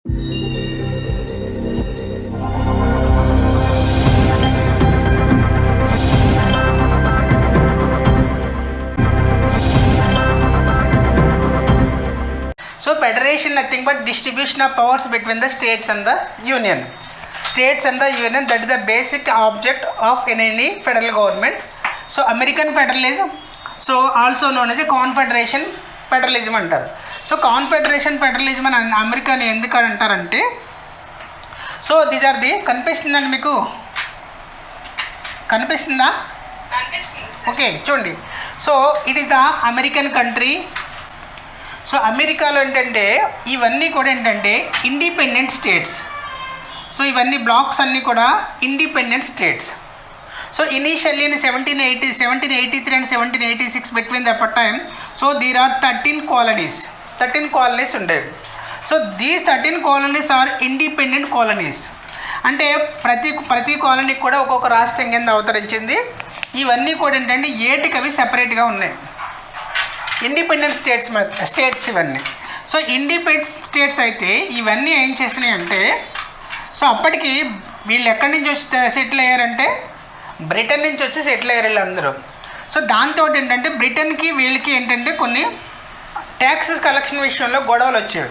So federation nothing but distribution of powers between the states and the union. States and the union, that is the basic object of any federal government. So American federalism, so also known as a confederation federalism అంటారు. So confederation federalism అని అమెరికాని ఎందుకు అంటారంటే, so these are the కనిపిస్తుందండి మీకు, కనిపిస్తుందా? Okay చూడండి. So it is the American country. So అమెరికాలో ఏంటంటే ఇవన్నీ కూడా ఏంటంటే ఇండిపెండెంట్ స్టేట్స్. సో ఇవన్నీ బ్లాక్స్ అన్నీ కూడా independent states. So initially in 1783 and 1786 between that time, so there are 13 colonies ఉండేవి. So these 13 colonies are independent colonies. అంటే ప్రతి కాలనీకి కూడా ఒక్కొక్క రాష్ట్రం కింద అవతరించింది. ఇవన్నీ కూడా ఏంటంటే ఏటికి అవి సెపరేట్గా ఉన్నాయి, ఇండిపెండెంట్ స్టేట్స్ ఇవన్నీ. సో ఇండిపెండెంట్ స్టేట్స్ అయితే ఇవన్నీ ఏం చేసినాయి అంటే, సో అప్పటికి వీళ్ళు ఎక్కడి నుంచి వచ్చి సెటిల్ అయ్యారంటే బ్రిటన్ నుంచి వచ్చి సెటిల్ అయ్యారు వీళ్ళందరూ. సో దాంతో ఏంటంటే బ్రిటన్కి వీళ్ళకి ఏంటంటే కొన్ని ట్యాక్సెస్ కలెక్షన్ విషయంలో గొడవలు వచ్చేవి.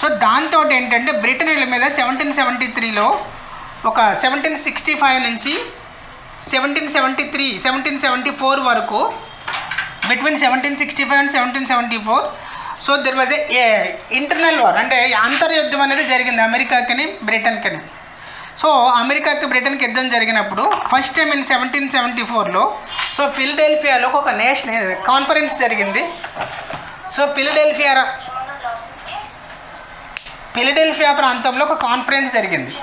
సో దాంతో ఏంటంటే బ్రిటన్ వీళ్ళ మీద 1773లో ఒక 1765 నుంచి 1774 వరకు, between 1765 and 1774, so there was a internal war, అంటే అంతర్యుద్ధం అనేది జరిగింది అమెరికాకి బ్రిటన్కి. సో అమెరికాకి బ్రిటన్కి యుద్ధం జరిగినప్పుడు ఫస్ట్ టైం ఇన్ 1774లో సో ఫిలడెల్ఫియాలో ఒక నేషనల్ కాన్ఫరెన్స్ జరిగింది. సో ఫిలడెల్ఫియా ప్రాంతంలో ఒక కాన్ఫరెన్స్ జరిగింది.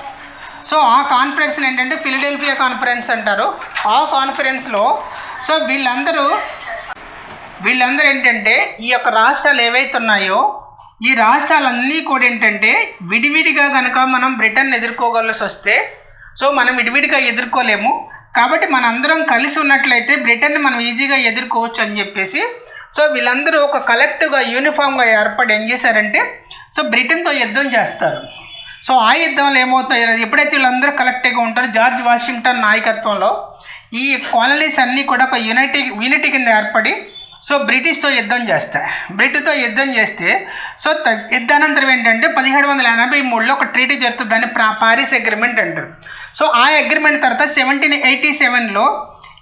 సో ఆ కాన్ఫరెన్స్ ఏంటంటే ఫిలడెల్ఫియా కాన్ఫరెన్స్ అంటారు. ఆ కాన్ఫరెన్స్లో సో వీళ్ళందరూ ఏంటంటే ఈ యొక్క రాష్ట్రాలు ఏవైతే ఉన్నాయో ఈ రాష్ట్రాలన్నీ కూడా ఏంటంటే విడివిడిగా కనుక మనం బ్రిటన్ ఎదుర్కోగలసి వస్తే, సో మనం విడివిడిగా ఎదుర్కోలేము కాబట్టి మనందరం కలిసి ఉన్నట్లయితే బ్రిటన్ని మనం ఈజీగా ఎదుర్కోవచ్చు అని చెప్పేసి, సో వీళ్ళందరూ ఒక కలెక్టివ్గా యూనిఫామ్గా ఏర్పడి ఏం చేశారంటే సో బ్రిటన్తో యుద్ధం చేస్తారు. సో ఆ యుద్ధంలో ఏమవుతాయి, ఎప్పుడైతే వీళ్ళందరూ కలెక్టివ్గా ఉంటారో జార్జ్ వాషింగ్టన్ నాయకత్వంలో ఈ కాలనీస్ అన్నీ కూడా ఒక యూనిటీ కింద ఏర్పడి సో బ్రిటిష్తో యుద్ధం చేస్తే సో యుద్ధానంతరం ఏంటంటే 1783లో ఒక ట్రీటీ జరుగుతుంది, దాన్ని పారిస్ అగ్రిమెంట్ అంటారు. సో ఆ అగ్రిమెంట్ తర్వాత 1787లో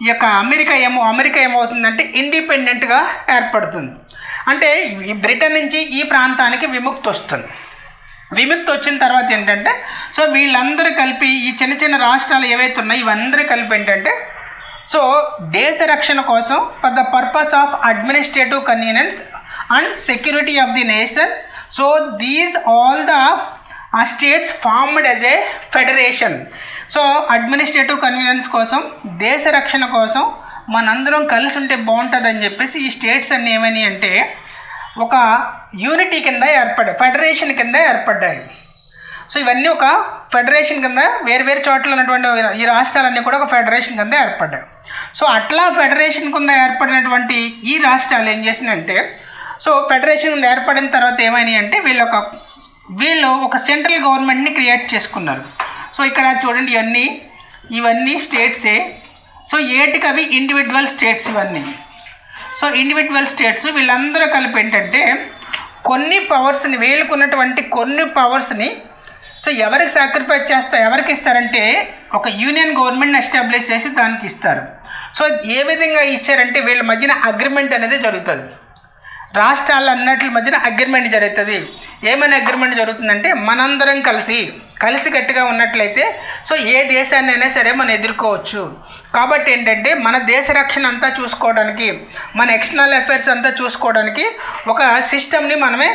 ఈ యొక్క అమెరికా ఏమవుతుందంటే ఇండిపెండెంట్గా ఏర్పడుతుంది. అంటే ఈ బ్రిటన్ నుంచి ఈ ప్రాంతానికి విముక్తి వచ్చిన తర్వాత ఏంటంటే సో వీళ్ళందరూ కలిపి ఈ చిన్న రాష్ట్రాలు ఏవైతే ఉన్నాయో ఇవందరూ కలిపి ఏంటంటే సో దేశ రక్షణ కోసం for the purpose of administrative convenience and security of the nation, so these all the states formed as a federation. So administrative convenience కోసం, దేశ రక్షణ కోసం మనందరం కలిసి ఉంటే బాగుంటుందని చెప్పేసి ఈ స్టేట్స్ అన్నీ ఏమని అంటే ఒక యూనిటీ కింద ఫెడరేషన్ కింద ఏర్పడ్డాయి. సో ఇవన్నీ ఒక ఫెడరేషన్ కింద వేరు చోట్ల ఉన్నటువంటి ఈ రాష్ట్రాలన్నీ కూడా ఒక ఫెడరేషన్ కింద ఏర్పడ్డాయి. సో అట్లా ఫెడరేషన్ కింద ఏర్పడినటువంటి ఈ రాష్ట్రాలు ఏం చేసినాయంటే సో ఫెడరేషన్ కింద ఏర్పడిన తర్వాత ఏమైనాయి అంటే వీళ్ళు ఒక సెంట్రల్ గవర్నమెంట్ని క్రియేట్ చేసుకున్నారు. సో ఇక్కడ చూడండి ఇవన్నీ స్టేట్సే. సో ఏటికి అవి ఇండివిజువల్ స్టేట్స్ ఇవన్నీ. సో ఇండివిజువల్ స్టేట్స్ వీళ్ళందరూ కలిపి ఏంటంటే కొన్ని పవర్స్ని, వీళ్ళకున్నటువంటి కొన్ని పవర్స్ని సో ఎవరికి సాక్రిఫైస్ ఎవరికి ఇస్తారంటే ఒక యూనియన్ గవర్నమెంట్ని ఎస్టాబ్లిష్ చేసి దానికి ఇస్తారు. సో ఏ విధంగా ఇచ్చారంటే వీళ్ళ మధ్యన అగ్రిమెంట్ అనేది జరుగుతుంది, రాష్ట్రాల అన్నిటి మధ్యన అగ్రిమెంట్ జరుగుతుంది. ఏమైనా అగ్రిమెంట్ జరుగుతుందంటే మనందరం కలిసి గట్టిగా ఉన్నట్లయితే సో ఏ దేశాన్ని అయినా సరే మనం ఎదుర్కోవచ్చు. కాబట్టి ఏంటంటే మన దేశ రక్షణ అంతా చూసుకోవడానికి, మన ఎక్స్టర్నల్ అఫైర్స్ అంతా చూసుకోవడానికి ఒక సిస్టమ్ని మనమే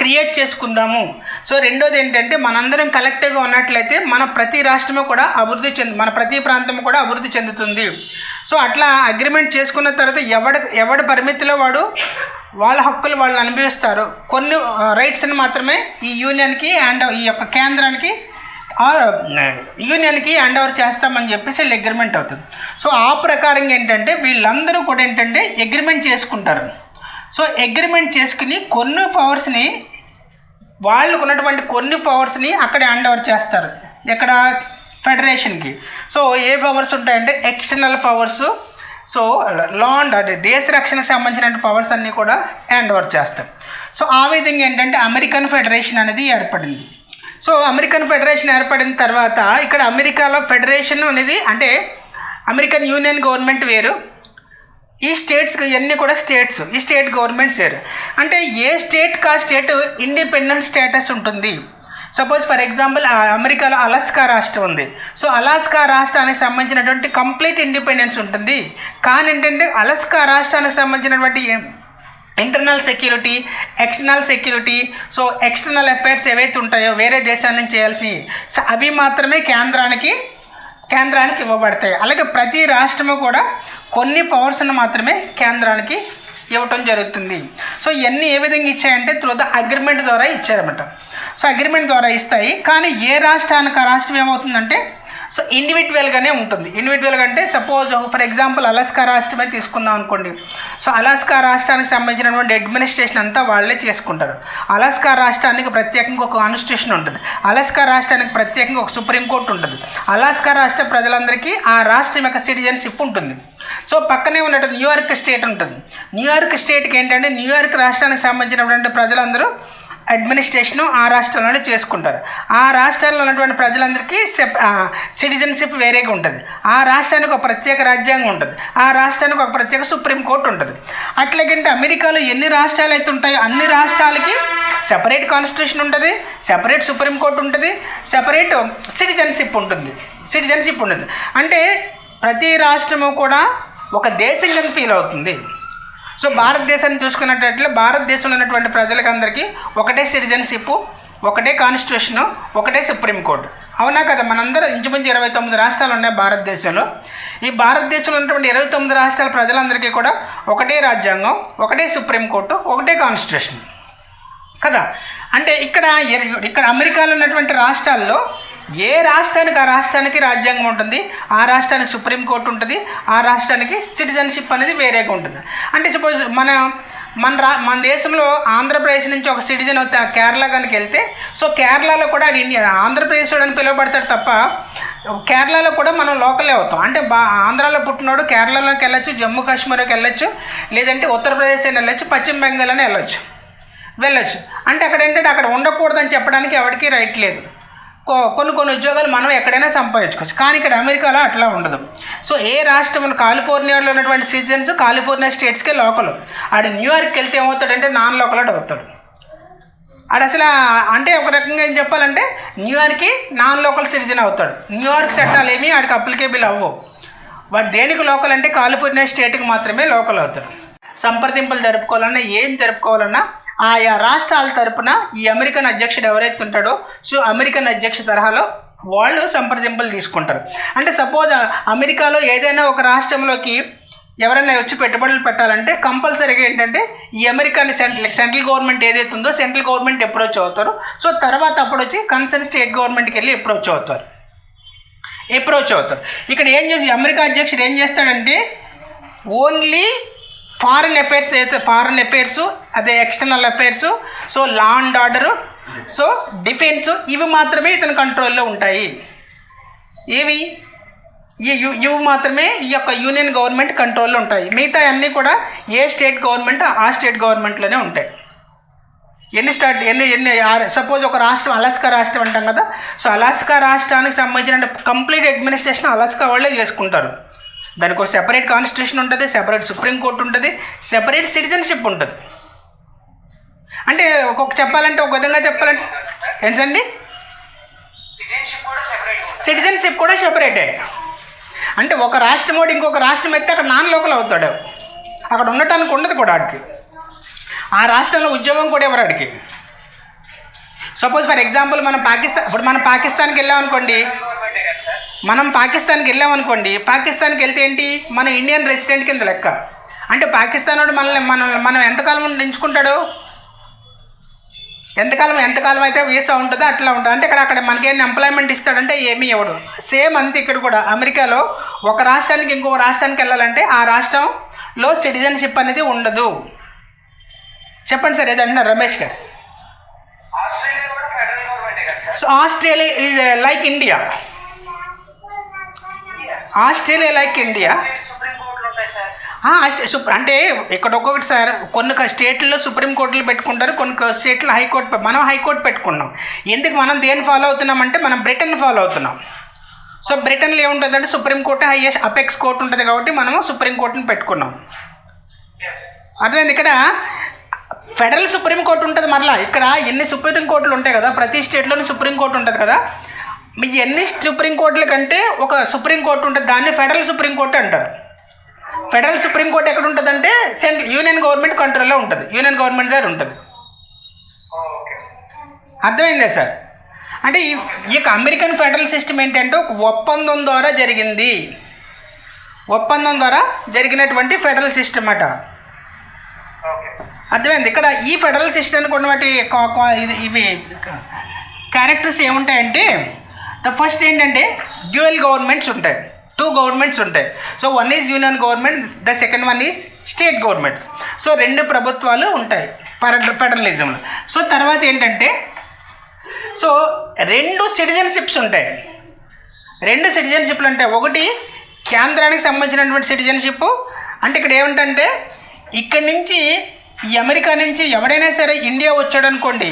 క్రియేట్ చేసుకుందాము. సో రెండోది ఏంటంటే మనందరం కలెక్టివ్గా ఉన్నట్లయితే మన ప్రతి రాష్ట్రము కూడా మన ప్రతి ప్రాంతము కూడా అభివృద్ధి చెందుతుంది. సో అట్లా అగ్రిమెంట్ చేసుకున్న తర్వాత ఎవడి పరిమితిలో వాళ్ళ హక్కులు వాళ్ళు అనుభవిస్తారు. కొన్ని రైట్స్ని మాత్రమే ఈ యూనియన్కి ఈ యొక్క కేంద్రానికి యూనియన్కి హ్యాండ్ ఓవర్ చేస్తామని చెప్పేసి వీళ్ళు అగ్రిమెంట్ అవుతుంది. సో ఆ ప్రకారంగా ఏంటంటే వీళ్ళందరూ కూడా ఏంటంటే అగ్రిమెంట్ చేసుకుంటారు. సో అగ్రిమెంట్ చేసుకుని కొన్ని పవర్స్ని వాళ్ళకు ఉన్నటువంటి కొన్ని పవర్స్ని అక్కడ హ్యాండ్ ఓవర్ చేస్తారు. ఎక్కడ? ఫెడరేషన్కి. సో ఏ పవర్స్ ఉంటాయంటే external powers, so law and order, దేశ రక్షణకు సంబంధించిన పవర్స్ అన్నీ కూడా హ్యాండ్ ఓవర్ చేస్తారు. సో ఆ విధంగా ఏంటంటే అమెరికన్ ఫెడరేషన్ అనేది ఏర్పడింది. సో అమెరికన్ ఫెడరేషన్ ఏర్పడిన తర్వాత ఇక్కడ అమెరికాలో ఫెడరేషన్ అనేది అంటే అమెరికన్ యూనియన్ గవర్నమెంట్ వేరు, ఈ స్టేట్స్ ఇవన్నీ కూడా స్టేట్స్, ఈ స్టేట్ గవర్నమెంట్స్ వేరు. అంటే ఏ స్టేట్కి ఆ స్టేట్ ఇండిపెండెంట్ స్టేటస్ ఉంటుంది. సపోజ్ ఫర్ ఎగ్జాంపుల్ అమెరికాలో అలాస్కా రాష్ట్రం ఉంది. సో అలాస్కా రాష్ట్రానికి సంబంధించినటువంటి కంప్లీట్ ఇండిపెండెన్స్ ఉంటుంది. కానీ ఏంటంటే అలాస్కా రాష్ట్రానికి సంబంధించినటువంటి internal security, external security, so external affairs ఏవైతే ఉంటాయో వేరే దేశాల నుంచి చేయాల్సినవి, సో అవి మాత్రమే కేంద్రానికి ఇవ్వబడతాయి. అలాగే ప్రతి రాష్ట్రము కూడా కొన్ని పవర్స్ను మాత్రమే కేంద్రానికి ఇవ్వటం జరుగుతుంది. సో ఇవన్నీ ఏ విధంగా ఇచ్చాయంటే త్రూ ద అగ్రిమెంట్ ద్వారా ఇచ్చారన్నమాట. సో అగ్రిమెంట్ ద్వారా ఇస్తాయి. కానీ ఏ రాష్ట్రానికి ఆ రాష్ట్రం ఏమవుతుందంటే సో ఇండివిజువల్గానే ఉంటుంది. ఇండివిజువల్గా అంటే సపోజ్ ఫర్ ఎగ్జాంపుల్ అలాస్కా రాష్ట్రమే తీసుకుందాం అనుకోండి. సో అలాస్కా రాష్ట్రానికి సంబంధించినటువంటి అడ్మినిస్ట్రేషన్ అంతా వాళ్ళే చేసుకుంటారు. అలాస్కా రాష్ట్రానికి ప్రత్యేకంగా ఒక కాన్స్టిట్యూషన్ ఉంటుంది. అలాస్కా రాష్ట్రానికి ప్రత్యేకంగా ఒక సుప్రీంకోర్టు ఉంటుంది. అలాస్కా రాష్ట్ర ప్రజలందరికీ ఆ రాష్ట్రం యొక్క సిటిజన్షిప్ ఉంటుంది. సో పక్కనే ఉన్నట్టు న్యూయార్క్ స్టేట్ ఉంటుంది. న్యూయార్క్ స్టేట్కి ఏంటంటే న్యూయార్క్ రాష్ట్రానికి సంబంధించినటువంటి ప్రజలందరూ అడ్మినిస్ట్రేషను ఆ రాష్ట్రంలోనే చేసుకుంటారు. ఆ రాష్ట్రాల్లో ఉన్నటువంటి ప్రజలందరికీ సిటిజన్షిప్ వేరేగా ఉంటుంది. ఆ రాష్ట్రానికి ఒక ప్రత్యేక రాజ్యాంగం ఉంటుంది. ఆ రాష్ట్రానికి ఒక ప్రత్యేక సుప్రీంకోర్టు ఉంటుంది. అట్లాగంటే అమెరికాలో ఎన్ని రాష్ట్రాలు అయితే ఉంటాయో అన్ని రాష్ట్రాలకి సెపరేట్ కాన్స్టిట్యూషన్ ఉంటుంది, సెపరేట్ సుప్రీంకోర్టు ఉంటుంది, సెపరేట్ సిటిజన్షిప్ ఉంటుంది. అంటే ప్రతి రాష్ట్రము కూడా ఒక దేశంగా ఫీల్ అవుతుంది. సో భారతదేశాన్ని చూసుకున్నట్లయితే భారతదేశంలో ఉన్నటువంటి ప్రజలకందరికీ ఒకటే సిటిజన్షిప్, ఒకటే కాన్స్టిట్యూషను, ఒకటే సుప్రీంకోర్టు. అవునా కదా? మనందరూ ఇంచుమించు 29 రాష్ట్రాలు ఉన్నాయి భారతదేశంలో. ఈ భారతదేశంలో ఉన్నటువంటి 29 రాష్ట్రాల ప్రజలందరికీ కూడా ఒకటే రాజ్యాంగం, ఒకటే సుప్రీంకోర్టు, ఒకటే కాన్స్టిట్యూషన్ కదా. అంటే ఇక్కడ అమెరికాలో ఉన్నటువంటి రాష్ట్రాల్లో ఏ రాష్ట్రానికి ఆ రాష్ట్రానికి రాజ్యాంగం ఉంటుంది, ఆ రాష్ట్రానికి సుప్రీంకోర్టు ఉంటుంది, ఆ రాష్ట్రానికి సిటిజన్షిప్ అనేది వేరేగా ఉంటుంది. అంటే సపోజ్ మన దేశంలో ఆంధ్రప్రదేశ్ నుంచి ఒక సిటిజన్ కేరళ కనుక వెళ్తే, సో కేరళలో కూడా ఆంధ్రప్రదేశ్ అని పిలువబడతాడు తప్ప కేరళలో కూడా మనం లోకలే అవుతాం. అంటే ఆంధ్రాలో పుట్టినోడు కేరళలోకి వెళ్ళొచ్చు, జమ్మూ కాశ్మీర్కి వెళ్ళొచ్చు, లేదంటే ఉత్తరప్రదేశ్ అని వెళ్ళొచ్చు, పశ్చిమ బెంగాల్ అని వెళ్ళొచ్చు. అంటే అక్కడ ఏంటంటే అక్కడ ఉండకూడదని చెప్పడానికి ఎవరికి రైట్ లేదు. కొన్ని ఉద్యోగాలు మనం ఎక్కడైనా సంపాదించుకోవచ్చు. కానీ ఇక్కడ అమెరికాలో అట్లా ఉండదు. సో ఏ రాష్ట్రం కాలిఫోర్నియాలో ఉన్నటువంటి సిటిజన్స్ కాలిఫోర్నియా స్టేట్స్కే లోకల్. ఆడు న్యూయార్క్కి వెళ్తే ఏమవుతాడంటే నాన్ లోకల్ అవుతాడు. ఆడు అసలు అంటే ఒక రకంగా ఏం చెప్పాలంటే న్యూయార్క్కి నాన్ లోకల్ సిటిజన్ అవుతాడు. న్యూయార్క్ చట్టాలు ఏమీ ఆడికి అప్లికేబుల్ అవ్వవు. వాడు దేనికి లోకల్ అంటే కాలిఫోర్నియా స్టేట్కి మాత్రమే లోకల్ అవుతాడు. సంప్రదింపులు జరుపుకోవాలన్నా ఏం జరుపుకోవాలన్నా ఆయా రాష్ట్రాల తరపున ఈ అమెరికన్ అధ్యక్షుడు ఎవరైతే ఉంటాడో సో అమెరికన్ అధ్యక్ష తరహాలో వాళ్ళు సంప్రదింపులు తీసుకుంటారు. అంటే సపోజ్ అమెరికాలో ఏదైనా ఒక రాష్ట్రంలోకి ఎవరైనా వచ్చి పెట్టుబడులు పెట్టాలంటే కంపల్సరీగా ఏంటంటే ఈ అమెరికన్ సెంట్రల్ గవర్నమెంట్ ఏదైతే ఉందో సెంట్రల్ గవర్నమెంట్ అప్రోచ్ అవుతారు. సో తర్వాత అప్పుడు వచ్చి కన్సర్న్ స్టేట్ గవర్నమెంట్కి వెళ్ళి అప్రోచ్ అవుతారు. ఇక్కడ ఏం చేసి అమెరికా అధ్యక్షుడు ఏం చేస్తాడంటే ఓన్లీ ఫారిన్ అఫైర్స్ అదే external affairs, so law and order, so defence, ఇవి మాత్రమే ఇతని కంట్రోల్లో ఉంటాయి. ఇవి మాత్రమే ఈ యొక్క యూనియన్ గవర్నమెంట్ కంట్రోల్లో ఉంటాయి. మిగతా అన్నీ కూడా ఏ స్టేట్ గవర్నమెంట్ ఆ స్టేట్ గవర్నమెంట్లోనే ఉంటాయి. సపోజ్ ఒక రాష్ట్రం అలాస్కా రాష్ట్రం అంటాం కదా. సో అలాస్కా రాష్ట్రానికి సంబంధించిన కంప్లీట్ అడ్మినిస్ట్రేషన్ అలాస్కా వాళ్ళే చేసుకుంటారు. దానికి ఒక సెపరేట్ కాన్స్టిట్యూషన్ ఉంటుంది, సెపరేట్ సుప్రీంకోర్టు ఉంటుంది, సెపరేట్ సిటిజన్షిప్ ఉంటుంది. అంటే ఒక విధంగా చెప్పాలంటే ఏంటండి సిటిజన్షిప్ కూడా సెపరేటే. అంటే ఒక రాష్ట్రం వాడు ఇంకొక రాష్ట్రం ఎత్తే అక్కడ నాన్ లోకల్ అవుతాడు. అక్కడ ఉండటానికి ఉండదు కూడా ఆడికి. ఆ రాష్ట్రంలో ఉద్యోగం కూడా ఎవరు ఆడికి. సపోజ్ ఫర్ ఎగ్జాంపుల్ మనం పాకిస్తాన్కి పాకిస్తాన్కి వెళ్తే ఏంటి మన ఇండియన్ రెసిడెంట్ కింద లెక్క. అంటే పాకిస్తాన్ వాడు మనం ఎంతకాలం ఎంచుకుంటాడు, ఎంతకాలం అయితే వీసా ఉంటుందో అట్లా ఉంటుంది. అంటే అక్కడ మనకేం ఎంప్లాయ్మెంట్ ఇస్తాడంటే ఏమీ ఇవ్వడు. సేమ్ అంతే ఇక్కడ కూడా అమెరికాలో ఒక రాష్ట్రానికి ఇంకొక రాష్ట్రానికి వెళ్ళాలంటే ఆ రాష్ట్రంలో సిటిజన్షిప్ అనేది ఉండదు. చెప్పండి సార్ ఏదంటున్నారు రమేష్ గారు. So Australia is like India. Australia like India. అంటే ఇక్కడ ఒక్కొక్కటి సార్, కొన్ని స్టేట్లలో సుప్రీంకోర్టులు పెట్టుకుంటారు, కొన్ని స్టేట్లో హైకోర్టు. మనం హైకోర్టు పెట్టుకున్నాం. ఎందుకు మనం దేన్ని ఫాలో అవుతున్నాం అంటే మనం బ్రిటన్ ఫాలో అవుతున్నాం. సో బ్రిటన్లో ఏముంటుందంటే సుప్రీంకోర్టు హైయెస్ట్ అపెక్స్ కోర్టు ఉంటుంది కాబట్టి మనము సుప్రీంకోర్టుని పెట్టుకున్నాం. అర్థమైంది. ఇక్కడ ఫెడరల్ సుప్రీంకోర్టు ఉంటుంది. మరలా ఇక్కడ ఎన్ని సుప్రీంకోర్టులు ఉంటాయి కదా, ప్రతి స్టేట్లోని సుప్రీంకోర్టు ఉంటుంది కదా. మీ ఎన్ని సుప్రీంకోర్టుల కంటే ఒక సుప్రీంకోర్టు ఉంటుంది, దాన్ని ఫెడరల్ సుప్రీంకోర్టు అంటారు. ఫెడరల్ సుప్రీంకోర్టు ఎక్కడ ఉంటుందంటే యూనియన్ గవర్నమెంట్ కంట్రోల్లో ఉంటుంది, యూనియన్ గవర్నమెంట్ దగ్గర ఉంటుంది. అర్థమైందా సార్? అంటే ఈ యొక్క అమెరికన్ ఫెడరల్ సిస్టమ్ ఏంటంటే ఒక ఒప్పందం ద్వారా జరిగింది, ఒప్పందం ద్వారా జరిగినటువంటి ఫెడరల్ సిస్టమ్ అట. అర్థమైంది. ఇక్కడ ఈ ఫెడరల్ సిస్టమ్కి ఉన్నటువంటి ఇవి క్యారెక్టర్స్ ఏముంటాయంటే, ద ఫస్ట్ ఏంటంటే డ్యూయల్ గవర్నమెంట్స్ ఉంటాయి, 2 గవర్నమెంట్స్ ఉంటాయి. So 1 is union government, the second 1 is state governments. So 2 ప్రభుత్వాలు ఉంటాయి ఫెడరలిజంలో. సో తర్వాత ఏంటంటే, సో 2 సిటిజన్షిప్స్ ఉంటాయి. 2 సిటిజన్షిప్లు ఉంటాయి. ఒకటి కేంద్రానికి సంబంధించినటువంటి సిటిజన్షిప్. అంటే ఇక్కడ ఏమిటంటే, ఇక్కడి నుంచి ఈ అమెరికా నుంచి ఎవడైనా సరే ఇండియా వచ్చాడు అనుకోండి.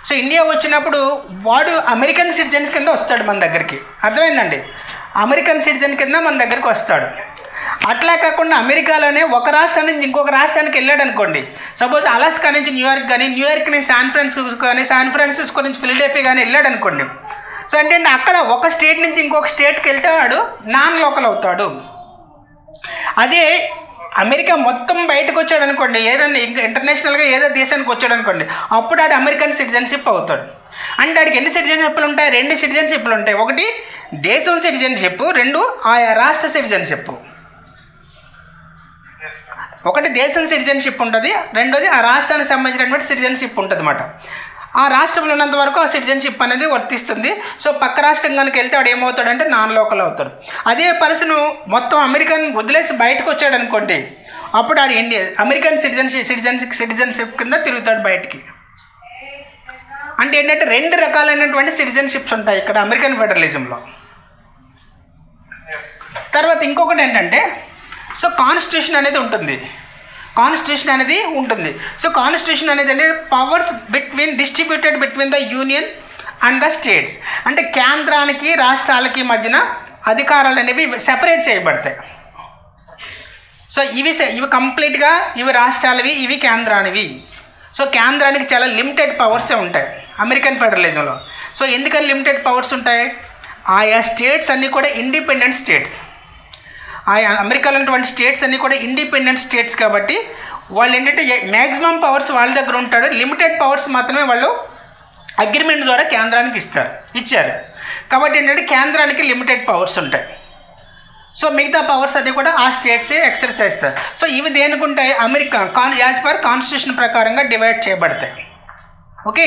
సో ఇండియా వచ్చినప్పుడు వాడు అమెరికన్ సిటిజన్స్ కింద వస్తాడు మన దగ్గరికి. అర్థమైందండి? అమెరికన్ సిటిజన్ కింద మన దగ్గరికి వస్తాడు. అట్లా కాకుండా అమెరికాలోనే ఒక రాష్ట్రం నుంచి ఇంకొక రాష్ట్రానికి వెళ్ళాడు అనుకోండి. సపోజ్ అలాస్కా నుంచి న్యూయార్క్ కానీ, న్యూయార్క్ నుంచి శాన్ ఫ్రాన్సిస్కో కానీ, శాన్ ఫ్రాన్సిస్కో నుంచి ఫిలడెల్ఫియా కానీ వెళ్ళాడు అనుకోండి. సో అంటే అక్కడ ఒక స్టేట్ నుంచి ఇంకొక స్టేట్కి వెళ్తే వాడు నాన్ లోకల్ అవుతాడు. అదే అమెరికా మొత్తం బయటకు వచ్చాడు అనుకోండి, ఏదైనా ఇంటర్నేషనల్గా ఏదో దేశానికి వచ్చాడు అనుకోండి, అప్పుడు ఆడు అమెరికన్ సిటిజన్షిప్ అవుతాడు. అంటే ఆడికి ఎన్ని సిటిజన్షిప్లు ఉంటాయి? 2 సిటిజన్షిప్లు ఉంటాయి. ఒకటి దేశం సిటిజన్షిప్, 2 ఆయా రాష్ట్ర సిటిజన్షిప్. ఒకటి దేశం సిటిజన్షిప్ ఉంటుంది, రెండోది ఆ రాష్ట్రానికి సంబంధించినటువంటి సిటిజన్షిప్ ఉంటుంది అన్నమాట. ఆ రాష్ట్రంలో ఉన్నంత వరకు ఆ సిటిజన్షిప్ అనేది వర్తిస్తుంది. సో పక్క రాష్ట్రం కనుక వెళ్తే వాడు ఏమవుతాడంటే నాన్ లోకల్ అవుతాడు. అదే పర్సన్ మొత్తం అమెరికన్ వదిలేసి బయటకు వచ్చాడు అనుకోండి, అప్పుడు ఆడు ఇండియా అమెరికన్ సిటిజన్షిప్ కింద తిరుగుతాడు బయటికి. అంటే ఏంటంటే 2 రకాలైనటువంటి సిటిజన్షిప్స్ ఉంటాయి ఇక్కడ అమెరికన్ ఫెడరలిజంలో. తర్వాత ఇంకొకటి ఏంటంటే, సో కాన్స్టిట్యూషన్ అనేది ఉంటుంది. కాన్స్టిట్యూషన్ అనేది ఉంటుంది. సో కాన్స్టిట్యూషన్ అనేది అంటే powers distributed between the union and the states. అంటే కేంద్రానికి రాష్ట్రాలకి మధ్యన అధికారాలు అనేవి సెపరేట్ చేయబడతాయి. సో ఇవి కంప్లీట్గా ఇవి రాష్ట్రాలవి, ఇవి కేంద్రానివి. సో కేంద్రానికి చాలా లిమిటెడ్ పవర్సే ఉంటాయి అమెరికన్ ఫెడరలిజంలో. సో ఎందుకని లిమిటెడ్ పవర్స్ ఉంటాయి? ఆయా స్టేట్స్ అన్నీ కూడా ఇండిపెండెంట్ స్టేట్స్. ఆయా అమెరికాలో ఉన్నటువంటి స్టేట్స్ అన్నీ కూడా ఇండిపెండెంట్ స్టేట్స్ కాబట్టి వాళ్ళు ఏంటంటే మ్యాక్సిమం పవర్స్ వాళ్ళ దగ్గర ఉంటాడు, లిమిటెడ్ పవర్స్ మాత్రమే వాళ్ళు అగ్రిమెంట్ ద్వారా కేంద్రానికి ఇచ్చారు. కాబట్టి ఏంటంటే కేంద్రానికి లిమిటెడ్ పవర్స్ ఉంటాయి. సో మిగతా పవర్స్ అన్నీ కూడా ఆ స్టేట్సే ఎక్సర్సైజ్ చేస్తారు. సో ఇవి దేనికుంటాయి? అమెరికా యాజ్ పర్ కాన్స్టిట్యూషన్ ప్రకారంగా డివైడ్ చేయబడతాయి. Okay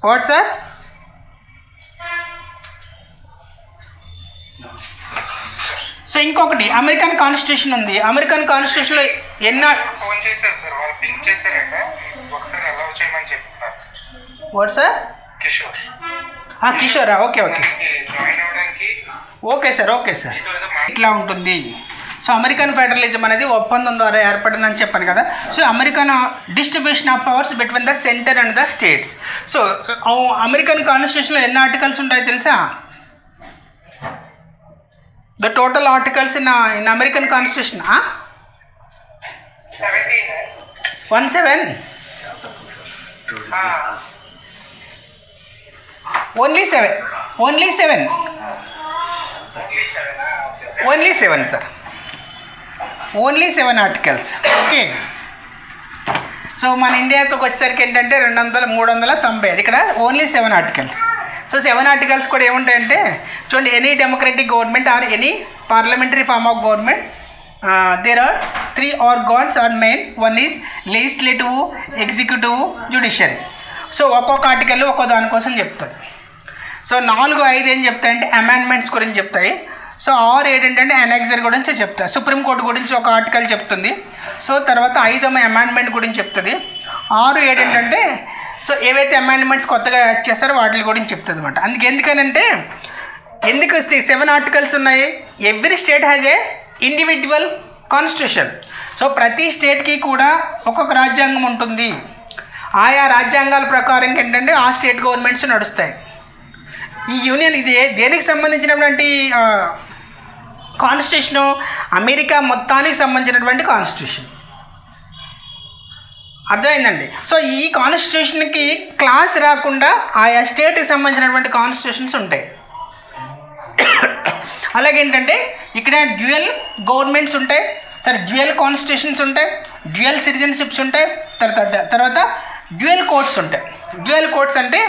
what sir? సో ఇంకొకటి అమెరికన్ కాన్స్టిట్యూషన్ ఉంది. అమెరికన్ కాన్స్టిట్యూషన్లో వాట్ సార్? కిషోరా? Okay sir. ఇట్లా ఉంటుంది. సో అమెరికన్ ఫెడరలిజం అనేది ఒప్పందం ద్వారా ఏర్పడిందని చెప్పాను కదా. So American distribution of powers between the centre and the states. So American కాన్స్టిట్యూషన్లో ఎన్ని ఆర్టికల్స్ ఉంటాయో తెలుసా? The total articles in American Constitution, 17. Only 7. Only 7, sir. Only 7 articles. Okay. So మన ఇండియాతో వచ్చేసరికి ఏంటంటే 200-390, ఇక్కడ ఓన్లీ 7 ఆర్టికల్స్. సో 7 ఆర్టికల్స్ కూడా ఏముంటాయంటే చూడండి, any democratic government or any parliamentary form of government there are 3 organs are main. 1 is legislative, executive, judiciary. So ఒక్కొక్క article ఒక్కో దానికోసం చెప్తుంది. సో 4, 5 ఏం చెప్తాయంటే అమెండ్మెంట్స్ గురించి చెప్తాయి. సో 6, 7 ఏంటంటే అనెక్సర్ గురించి చెప్తాయి. సుప్రీంకోర్టు గురించి ఒక ఆర్టికల్ చెప్తుంది. సో తర్వాత 5వ అమెండ్మెంట్ గురించి చెప్తుంది. 6, 7 ఏంటంటే సో ఏవైతే అమెండ్మెంట్స్ కొత్తగా యాడ్ చేస్తారో వాటి గురించి చెప్తుంది అనమాట. ఎందుకనంటే ఎందుకు 7 ఆర్టికల్స్ ఉన్నాయి? Every state has a individual constitution. So ప్రతి స్టేట్కి కూడా ఒక్కొక్క రాజ్యాంగం ఉంటుంది. ఆయా రాజ్యాంగాల ప్రకారం ఏంటంటే ఆ స్టేట్ గవర్నమెంట్స్ నడుస్తాయి. ఈ యూనియన్ ఇది దేనికి సంబంధించినటువంటి కాన్స్టిట్యూషను? అమెరికా మొత్తానికి సంబంధించినటువంటి కాన్స్టిట్యూషన్. అర్థమైందండి. సో ఈ కాన్స్టిట్యూషన్కి క్లాస్ రాకుండా ఆయా స్టేట్కి సంబంధించినటువంటి కాన్స్టిట్యూషన్స్ ఉంటాయి. అలాగేంటంటే ఇక్కడ డ్యూయల్ గవర్నమెంట్స్ ఉంటాయి, డ్యూయల్ కాన్స్టిట్యూషన్స్ ఉంటాయి, డ్యూయల్ సిటిజన్షిప్స్ ఉంటాయి, తర్వాత డ్యూయల్ కోర్ట్స్ ఉంటాయి. డ్యూయల్ కోర్ట్స్ అంటే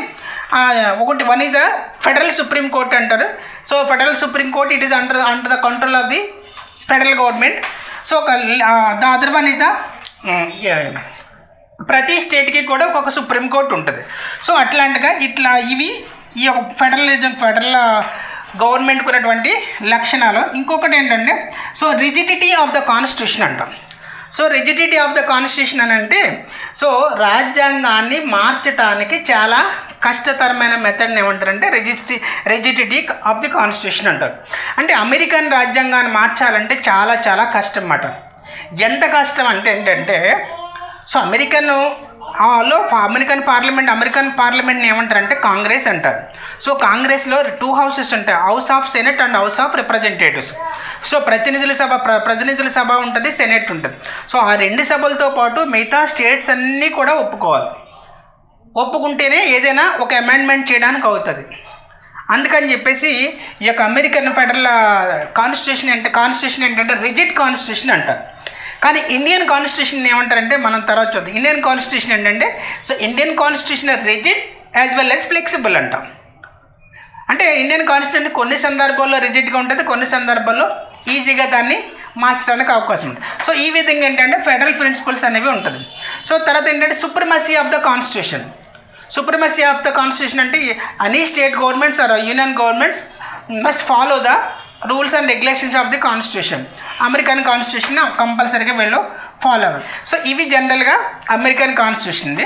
one is the federal supreme court అంటారు. So federal supreme court it is under the control of the federal government. So the other one is the ప్రతి స్టేట్కి కూడా ఒక్కొక్క supreme court ఉంటుంది. So అట్లాంటిగా ఇవి ఈ యొక్క ఫెడరల్ గవర్నమెంట్కి ఉన్నటువంటి లక్షణాలు. ఇంకొకటి ఏంటంటే so rigidity of the constitution అంటాం. So rigidity of the constitution అని అంటే సో రాజ్యాంగాన్ని మార్చడానికి చాలా కష్టతరమైన మెథడ్ని ఏమంటారంటే రిజిడిటీ ఆఫ్ ది కాన్స్టిట్యూషన్ అంటారు. అంటే అమెరికన్ రాజ్యాంగాన్ని మార్చాలంటే చాలా చాలా కష్టం అన్నమాట. ఎంత కష్టం అంటే ఏంటంటే సో అమెరికన్ పార్లమెంట్ని ఏమంటారంటే కాంగ్రెస్ అంటారు. సో కాంగ్రెస్లో 2 హౌసెస్ ఉంటాయి, house of senate and house of representatives. So ప్రతినిధుల సభ ఉంటుంది, సెనెట్ ఉంటుంది. సో ఆ 2 సభలతో పాటు మిగతా స్టేట్స్ అన్నీ కూడా ఒప్పుకుంటేనే ఏదైనా ఒక అమెండ్మెంట్ చేయడానికి అవుతుంది. అందుకని చెప్పేసి ఈ యొక్క అమెరికన్ ఫెడరల్ కాన్స్టిట్యూషన్ ఏంటంటే రిజిడ్ కాన్స్టిట్యూషన్ అంటారు. కానీ ఇండియన్ కాన్స్టిట్యూషన్ ఏమంటారంటే మనం తర్వాత చూద్దాం. ఇండియన్ కాన్స్టిట్యూషన్ ఏంటంటే so Indian constitution rigid as well as flexible అంటాం. అంటే ఇండియన్ కాన్స్టిట్యూషన్ కొన్ని సందర్భాల్లో రిజిడ్గా ఉంటుంది, కొన్ని సందర్భాల్లో ఈజీగా దాన్ని మార్చడానికి అవకాశం ఉంటుంది. సో ఈ విధంగా ఏంటంటే ఫెడరల్ ప్రిన్సిపల్స్ అనేవి ఉంటుంది. సో తర్వాత ఏంటంటే సుప్రమసీ ఆఫ్ ద కాన్స్టిట్యూషన్ అంటే అన్ని state governments or union governments must follow the rules and regulations of the constitution. American constitution కంపల్సరీగా వీళ్ళు ఫాలో అవ్వాలి. సో ఇవి జనరల్గా అమెరికన్ కాన్స్టిట్యూషన్ది.